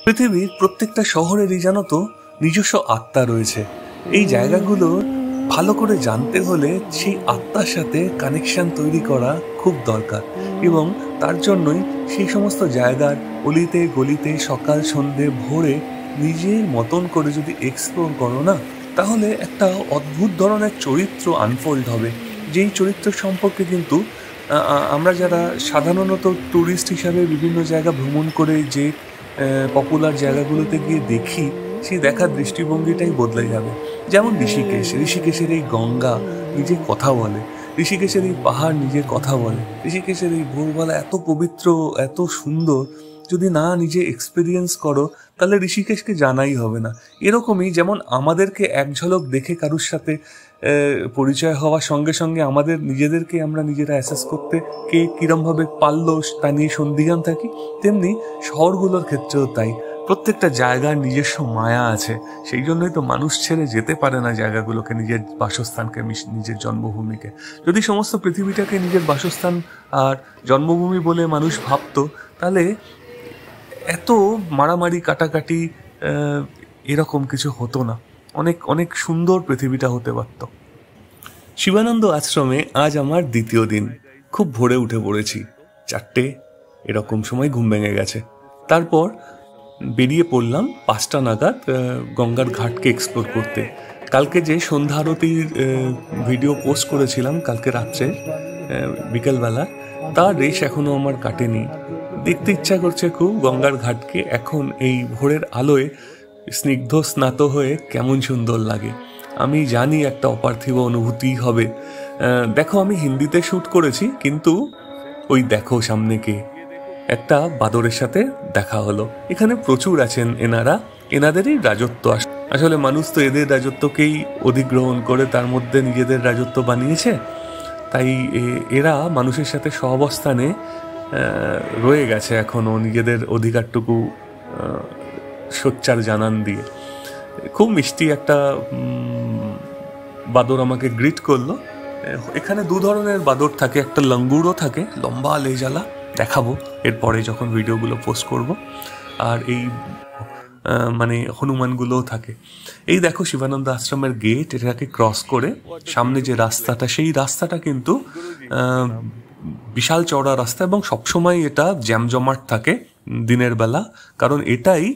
পৃথিবীর প্রত্যেকটা শহরেরই জানো তো নিজস্ব আত্মা রয়েছে। এই জায়গাগুলো ভালো করে জানতে হলে সেই আত্মার সাথে কানেকশন তৈরি করা খুব দরকার, এবং তার জন্যই সেই সমস্ত জায়গার অলিতে গলিতে সকাল সন্ধে ভোরে নিজের মতন করে যদি এক্সপ্লোর করো না, তাহলে একটা অদ্ভুত ধরনের চরিত্র আনফোল্ড হবে, যেই চরিত্র সম্পর্কে কিন্তু আমরা যারা সাধারণত ট্যুরিস্ট হিসাবে বিভিন্ন জায়গা ভ্রমণ করে যে পপুলার জায়গাগুলোতে গিয়ে দেখি, সেই দেখার দৃষ্টিভঙ্গিটাই বদলে যাবে। যেমন ঋষিকেশের এই গঙ্গা নিজে কথা বলে, ঋষিকেশের এই পাহাড় নিজে কথা বলে, ঋষিকেশের এই ভোরবেলা এত পবিত্র, এত সুন্দর, যদি না নিজে এক্সপিরিয়েন্স করো তাহলে ঋষিকেশকে জানাই হবে না। এরকমই যেমন আমাদেরকে এক ঝলক দেখে কারুর সাথে পরিচয় হওয়ার সঙ্গে সঙ্গে আমাদের নিজেদেরকে আমরা নিজেরা অ্যাসেস করতে কে কিরমভাবে পারলো তা নিয়ে সন্দিহান থাকি, তেমনি শহরগুলোর ক্ষেত্রেও তাই। প্রত্যেকটা জায়গার নিজস্ব মায়া আছে, সেই জন্যই তো মানুষ ছেড়ে যেতে পারে না জায়গাগুলোকে, নিজের বাসস্থানকে, নিজের জন্মভূমিকে। যদি সমস্ত পৃথিবীটাকে নিজের বাসস্থান আর জন্মভূমি বলে মানুষ ভাবতো, তাহলে এত মারামারি কাটাকাটি এরকম কিছু হতো না, অনেক অনেক সুন্দর পৃথিবীটা হতে পারত। শিবানন্দ আশ্রমে আজ আমার দ্বিতীয় দিন। খুব ভোরে উঠে পড়েছি, 4টে এরকম সময় ঘুম ভেঙে গেছে। তারপর বেরিয়ে পড়লাম 5টা নাগাদ গঙ্গার ঘাটকে এক্সপ্লোর করতে। কালকে যে সন্ধ্যা আরতির ভিডিও পোস্ট করেছিলাম কালকে রাত্রে বিকেলবেলা, তার রেশ এখনো আমার কাটেনি। দেখতে ইচ্ছা করছে খুব গঙ্গার ঘাটকে এখন এই ভোরের আলোয় স্নিগ্ধ স্নাত হয়ে কেমন সুন্দর লাগে। আমি জানি একটা অপার্থিব অনুভূতি হবে। দেখো, আমি হিন্দিতে শ্যুট করেছি, কিন্তু ওই দেখো সামনে কে, একটা বাদরের সাথে দেখা হলো। এখানে প্রচুর আছেন এনারা, এনাদেরই রাজত্ব। আসলে মানুষ তো এদের রাজত্বকেই অধিগ্রহণ করে তার মধ্যে নিজেদের রাজত্ব বানিয়েছে, তাই এরা মানুষের সাথে সহাবস্থানে রয়ে গেছে এখনো, নিজেদের অধিকারটুকু সোচ্চার জানান দিয়ে। খুব মিষ্টি একটা বাদর আমাকে গ্রিট করলো। এখানে 2 ধরনের বাদর থাকে, একটা লঙ্গুরও থাকে, লম্বা লেজালা, দেখাবো এরপরে যখন ভিডিওগুলো পোস্ট করব, আর এই মানে হনুমানগুলোও থাকে। এই দেখো শিবানন্দ আশ্রমের গেট, এটাকে ক্রস করে সামনে যে রাস্তাটা, সেই রাস্তাটা কিন্তু বিশাল চওড়া রাস্তা, এবং সবসময় এটা জ্যামজমাট থাকে দিনের বেলা, কারণ এটাই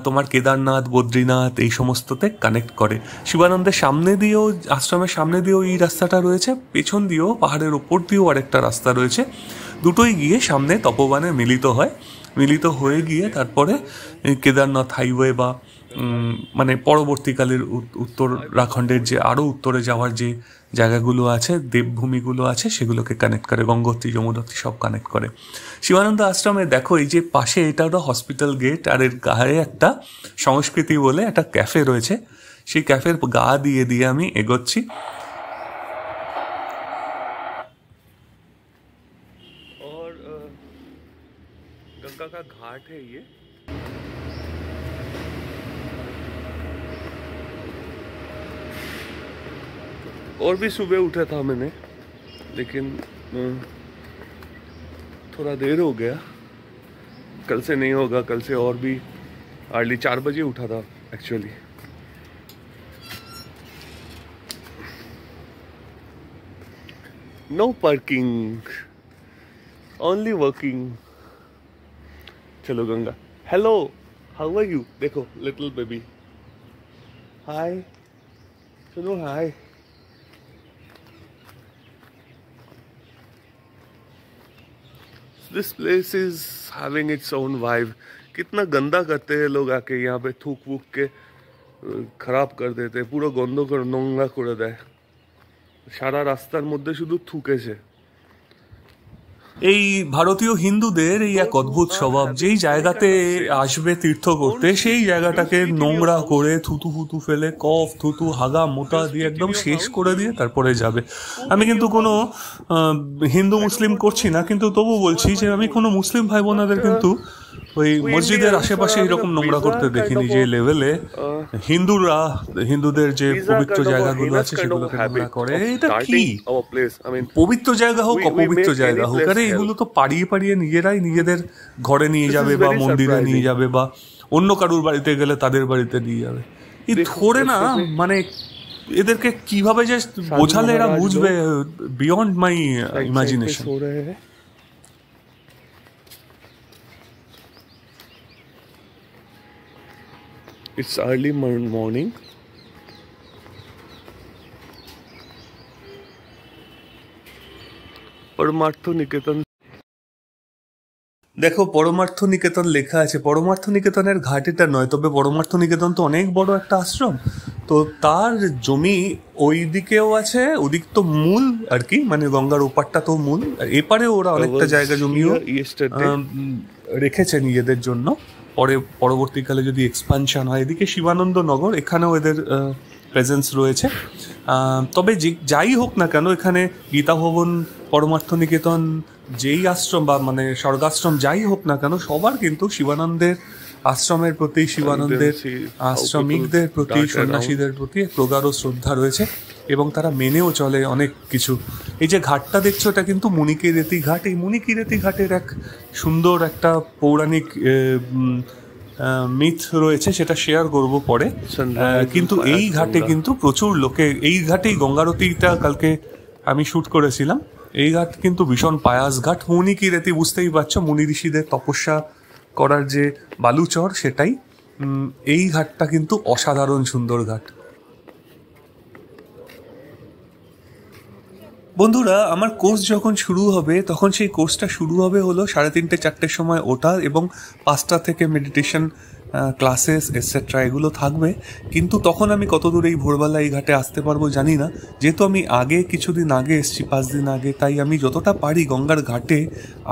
তোমার কেদারনাথ, বদ্রীনাথ এই সমস্ততে কানেক্ট করে। শিবানন্দের সামনে দিয়েও, আশ্রমের সামনে দিয়েও এই রাস্তাটা রয়েছে, পেছন দিয়েও পাহাড়ের ওপর দিয়েও আরেকটা রাস্তা রয়েছে। দুটোই গিয়ে সামনে তপোবনে মিলিত হয়ে গিয়ে তারপরে কেদারনাথ হাইওয়ে বা মানে পরবর্তীকালের উত্তরাখণ্ডের যে আরও উত্তরে যাওয়ার যে জায়গাগুলো আছে, দেবভূমিগুলো আছে, সেগুলোকে কানেক্ট করে, গঙ্গোত্রী যমুনোত্রী সব কানেক্ট করে। শিবানন্দ আশ্রমে দেখো এই যে পাশে, এটা ওটা হসপিটাল গেট, আর এর গায়ে একটা সংস্কৃতি বলে একটা ক্যাফে রয়েছে। সেই ক্যাফের গা দিয়ে দিয়ে আমি এগোচ্ছি। गंगा का घाट है ये। और भी सुबह उठा था मैंने, लेकिन थोड़ा देर हो गया। कल से नहीं होगा, कल से और भी अर्ली 4 बजे उठा था actually. No parking, only working. चलो Ganga. Hello, how are you? देखो लिटिल बेबी, हाय, सुनो hi. This place is having its own vibe. कितना गंदा करते हैं लोग आके यहाँ पे, थूक वूक के खराब कर देते, পুরো গন্ধ করে নোংরা করে দেয়। সারা রাস্তার মধ্যে শুধু থুকেছে। এই ভারতীয় হিন্দুদের এই এক অদ্ভুত স্বভাব, যেই জায়গাতে আসবে তীর্থ করতে সেই জায়গাটাকে নোংরা করে থুতু ফুতু ফেলে, কফ থুতু হাগা মোটা দিয়ে একদম শেষ করে দিয়ে তারপরে যাবে। আমি কিন্তু কোনো হিন্দু মুসলিম করছি না, কিন্তু তবু বলছি যে আমি কোনো মুসলিম ভাই বোনাদের কিন্তু ওই মসজিদের আশেপাশে এরকম নোংরা করতে দেখিনি, যে লেভেলে হিন্দুদের যে পবিত্র জায়গাগুলো আছে সেগুলোকে নোংরা করে। এটা কি পবিত্র জায়গা হোক অপবিত্র জায়গা হোক, আরে এগুলো তো পাড়িয়ে নিজেরাই নিজেদের ঘরে নিয়ে যাবে বা মন্দিরে নিয়ে যাবে বা অন্য কারুর বাড়িতে গেলে তাদের বাড়িতে নিয়ে যাবে। এই ধরে না মানে এদেরকে কিভাবে যে বোঝালে এরা বুঝবে, beyond my imagination. It's early morning. Parmarth Niketan. দেখো পরমার্থ নিকেতন লেখা আছে, পরমার্থ নিকেতনের ঘাট এটা নয়, তবে পরমার্থ নিকেতন তো অনেক বড় একটা আশ্রম, তো তার জমি ওই দিকেও আছে, ওদিক তো মূল আর কি, মানে গঙ্গার ওপারটা তো মূল, আর এপারেও ওরা অনেকটা জায়গা জমিও রেখেছে নিজেদের জন্য। পরবর্তীকালে যদি এক্সপানশন হয়, এদিকে শিবানন্দ নগর, এখানেও এদের প্রেজেন্স রয়েছে। তবে যাই হোক না কেন, এখানে গীতা ভবন, পরমার্থ নিকেতন, যেই আশ্রম বা মানে স্বর্গাশ্রম যাই হোক না কেন, সবার কিন্তু শিবানন্দের আশ্রমের প্রতি, শিবানন্দের আশ্রমিকদের প্রতি, সন্ন্যাসীদের প্রতি প্রগাঢ় শ্রদ্ধা রয়েছে এবং তারা মেনেও চলে অনেক কিছু। এই যে ঘাটটা দেখছো, এটা কিন্তু মুনিকিরেতি ঘাট। এই মুনিকিরেতি ঘাটের এক সুন্দর একটা পৌরাণিক মিথ রয়েছে, সেটা শেয়ার করব পরে। কিন্তু এই ঘাটে কিন্তু প্রচুর লোকে, এই ঘাটেই গঙ্গারতিটা কালকে আমি শ্যুট করেছিলাম। এই ঘাট কিন্তু ভীষণ পায়াস ঘাট। মুনিকিরেতি বুঝতেই পারছো, মুনি ঋষিদের তপস্যা করার যে বালুচর, সেটাই। এই ঘাটটা কিন্তু অসাধারণ সুন্দর ঘাট। বন্ধুরা, আমার কোর্স যখন শুরু হবে, তখন সেই কোর্সটা শুরু হবে হলো 3:30-4টের সময় ওটা, এবং 5টা থেকে মেডিটেশন ক্লাসেস এটসেট্রা এগুলো থাকবে। কিন্তু তখন আমি কত দূর এই ভোরবেলা এই ঘাটে আসতে পারবো জানি না, যেহেতু আমি কিছুদিন আগে এসেছি, 5 দিন আগে, তাই আমি যতটা পারি গঙ্গার ঘাটে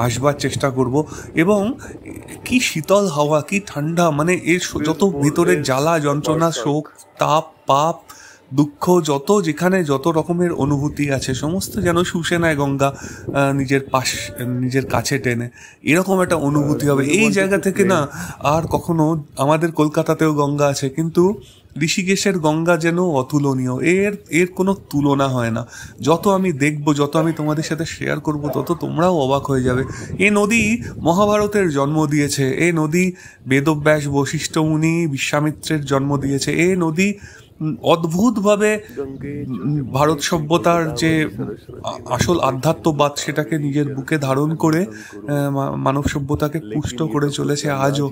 আসবার চেষ্টা করব। এবং কি শীতল হাওয়া, কি ঠান্ডা, মানে এর যত ভেতরের জ্বালা যন্ত্রণা, শোক, তাপ, পাপ, দুঃখ, যেখানে যত রকমের অনুভূতি আছে, সমস্ত যেন শুষে নেয় গঙ্গা নিজের কাছে টেনে, এরকম একটা অনুভূতি হবে এই জায়গা থেকে। না আর কখনো, আমাদের কলকাতাতেও গঙ্গা আছে, কিন্তু ঋষিকেশের গঙ্গা যেন অতুলনীয়, এর কোনো তুলনা হয় না। যত আমি দেখবো, যত আমি তোমাদের সাথে শেয়ার করব, তত তোমরাও অবাক হয়ে যাবে। এই নদী মহাভারতের জন্ম দিয়েছে, এই নদী বেদব্যাস, বশিষ্ঠ মুনি, বিশ্বামিত্রের জন্ম দিয়েছে, এই নদী অদ্ভুতভাবে ভারত সভ্যতার যে আসল আধ্যাত্মবাদ, সেটাকে নিজের বুকে ধারণ করে মানব সভ্যতাকে পুষ্ট করে চলেছে আজও।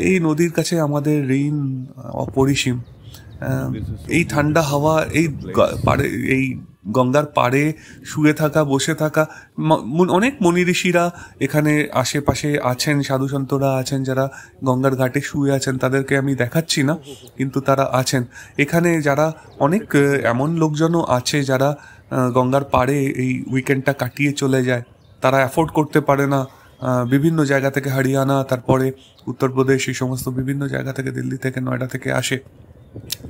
এই নদীর কাছে আমাদের ঋণ অপরিসীম। এই ঠান্ডা হাওয়া, এই গঙ্গার পাড়ে শুয়ে থাকা, বসে থাকা, অনেক মনি ঋষিরা এখানে আশেপাশে আছেন, সাধুসন্তরা আছেন যারা গঙ্গার ঘাটে শুয়ে আছেন, তাদেরকে আমি দেখাচ্ছি না, কিন্তু তারা আছেন এখানে। যারা অনেক এমন লোকজনও আছে যারা গঙ্গার পাড়ে এই উইকেন্ডটা কাটিয়ে চলে যায়, তারা অ্যাফোর্ড করতে পারে না, বিভিন্ন জায়গা থেকে, হরিয়ানা, তারপরে উত্তরপ্রদেশ, এই সমস্ত বিভিন্ন জায়গা থেকে, দিল্লি থেকে, নয়ডা থেকে আসে,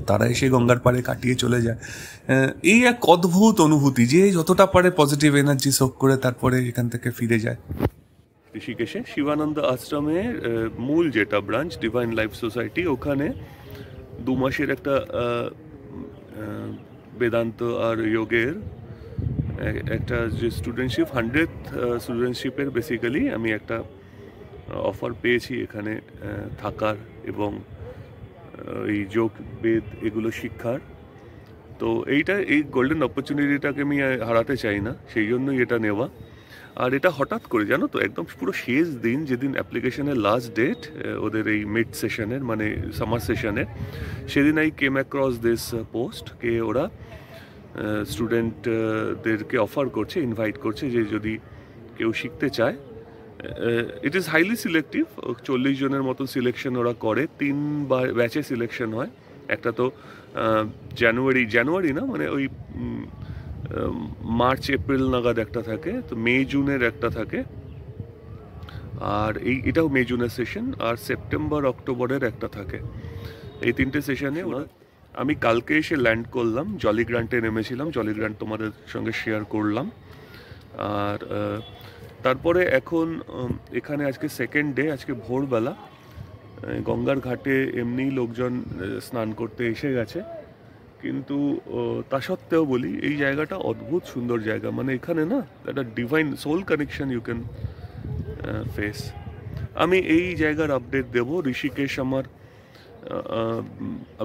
তারা এসে গঙ্গার পাড়ে কাটিয়ে চলে যায়। এই এক অদ্ভুত অনুভূতি, যে যতটা পারে পজিটিভ এনার্জি সোক করে তারপরে এখান থেকে ফিরে যায়। ঋষিকেশে শিবানন্দ আশ্রমের মূল যেটা ব্রাঞ্চ, ডিভাইন লাইফ সোসাইটি, ওখানে 2 মাসের একটা বেদান্ত আর যোগের একটা যে স্টুডেন্টশিপ, 100th স্টুডেন্টশিপের বেসিক্যালি আমি একটা অফার পেয়েছি এখানে থাকার এবং এই যোগ বেদ এগুলো শিক্ষার। তো এই গোল্ডেন অপরচুনিটিটাকে আমি হারাতে চাই না, সেই জন্যই এটা নেওয়া। আর এটা হঠাৎ করে, জানো তো, একদম পুরো শেষ দিন, যেদিন অ্যাপ্লিকেশনের লাস্ট ডেট ওদের এই মিড সেশনের, মানে সামার সেশনের, সেদিন I came across this post কে ওরা স্টুডেন্টদেরকে অফার করছে, ইনভাইট করছে যে যদি কেউ শিখতে চায়। ইট ইজ হাইলি সিলেক্টিভ, 40 জনের মতো সিলেকশন ওরা করে, 3 ব্যাচে সিলেকশন হয়। একটা তো জানুয়ারি না, মানে ওই মার্চ এপ্রিল নাগাদ একটা থাকে, তো মে জুনের একটা থাকে, আর এটাও মে জুনের সেশন, আর সেপ্টেম্বর অক্টোবরের একটা থাকে। এই 3টে সেশনে আমি কালকে এসে ল্যান্ড করলাম, জলিগ্রান্টে নেমেছিলাম, জলিগ্রান্ট তোমাদের সঙ্গে শেয়ার করলাম। আর তারপরে এখন এখানে আজকে সেকেন্ড ডে, আজকে ভোরবেলা গঙ্গার ঘাটে এমনি লোকজন স্নান করতে এসে গেছে, কিন্তু তা সত্ত্বেও বলি এই জায়গাটা অদ্ভুত সুন্দর জায়গা। মানে এখানে না একটা divine soul connection you can face. আমি এই জায়গার আপডেট দেবো। ঋষিকেশ আমার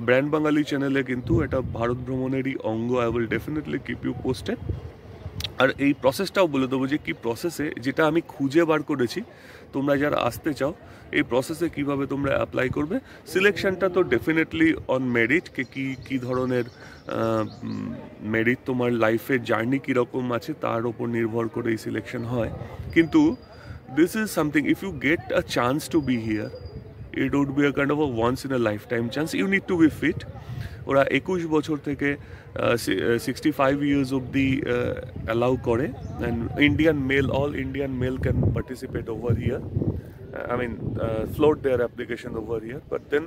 ব্র্যান্ড বাঙালি চ্যানেলে কিন্তু এটা ভারত ভ্রমণেরই অঙ্গ। I will definitely keep you posted. আর এই প্রসেসটাও বলে দেবো যে কী প্রসেসে, যেটা আমি খুঁজে বার করেছি, তোমরা যারা আসতে চাও এই প্রসেসে কিভাবে তোমরা অ্যাপ্লাই করবে। সিলেকশনটা তো ডেফিনেটলি অন মেরিট, কী ধরনের মেরিট, তোমার লাইফের জার্নি কীরকম আছে তার ওপর নির্ভর করে এই সিলেকশন হয়। কিন্তু this is something, if you get a chance to be here, it would be a kind of a once in a lifetime chance. You need to be fit. ওরা 21 বছর থেকে 65 ইয়ার্স অবধি allow করে, and Indian male, all Indian male can participate over here. I mean, float their application over here. But then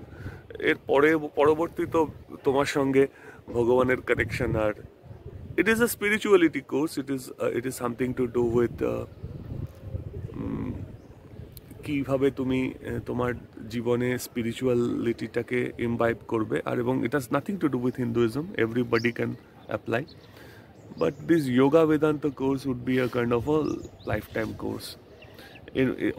এর পরবর্তী তো তোমার সঙ্গে ভগবানের কানেকশন। আর it is a spirituality course. It is something to do with কিভাবে তুমি তোমার জীবনে স্পিরিচুয়ালিটিটাকে ইমবাইব করবে। আর এবং it has nothing to do with Hinduism, everybody can apply. But this yoga Vedanta course would be a kind of a lifetime course.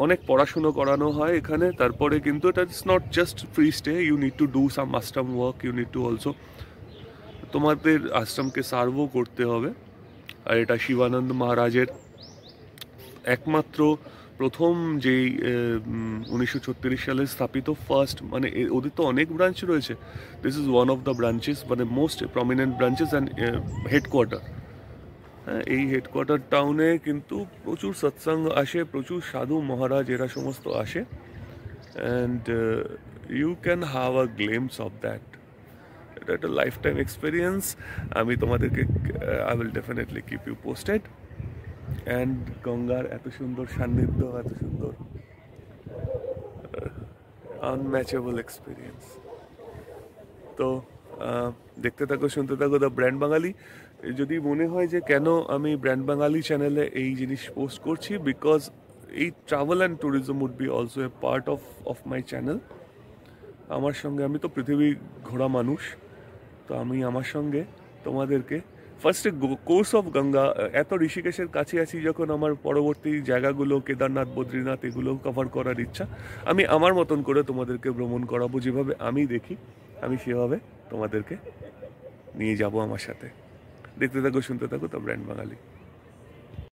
অনেক পড়াশুনো করানো হয় এখানে, তারপরে কিন্তু এটা it's not just free stay, you need to do some ashram work, you need to also, তোমাদের আশ্রমকে সার্ভও করতে হবে। আর এটা শিবানন্দ মহারাজের একমাত্র প্রথম যেই 1936 সালে স্থাপিত ফার্স্ট, মানে ওদের তো অনেক ব্রাঞ্চ রয়েছে, this is one of the branches, মানে most prominent branches and headquarter. হ্যাঁ, এই হেডকোয়ার্টার টাউনে কিন্তু প্রচুর সৎসঙ্গ আসে, প্রচুর সাধু মহারাজ এরা সমস্ত আসে, and you can have a glimpse of that. এটা একটা লাইফ টাইম এক্সপিরিয়েন্স। আমি তোমাদেরকে I will definitely keep you posted. And গঙ্গার এত সুন্দর সান্নিধ্য, এত সুন্দর আনম্যাচেবল এক্সপিরিয়েন্স। তো দেখতে থাকো, শুনতে থাকো দ্য ব্র্যান্ড বাঙালি। যদি মনে হয় যে কেন আমি ব্র্যান্ড বাঙালি চ্যানেলে এই জিনিস পোস্ট করছি, বিকজ এই travel and tourism would be also a part of my channel. আমার সঙ্গে, আমি তো পৃথিবী ঘোরা মানুষ, তো আমি আমার সঙ্গে তোমাদেরকে ফার্স্টে কোর্স অফ গঙ্গা, এত ঋষিকেশের কাছে আছি যখন, আমার পরবর্তী জায়গাগুলো কেদারনাথ, বদ্রীনাথ, এগুলো কভার করার ইচ্ছা। আমি আমার মতন করে তোমাদেরকে ভ্রমণ করাবো, যেভাবে আমি দেখি আমি সেভাবে তোমাদেরকে নিয়ে যাব আমার সাথে। দেখতে থাকো, শুনতে থাকো দ্য ব্র্যান্ড বাঙালি।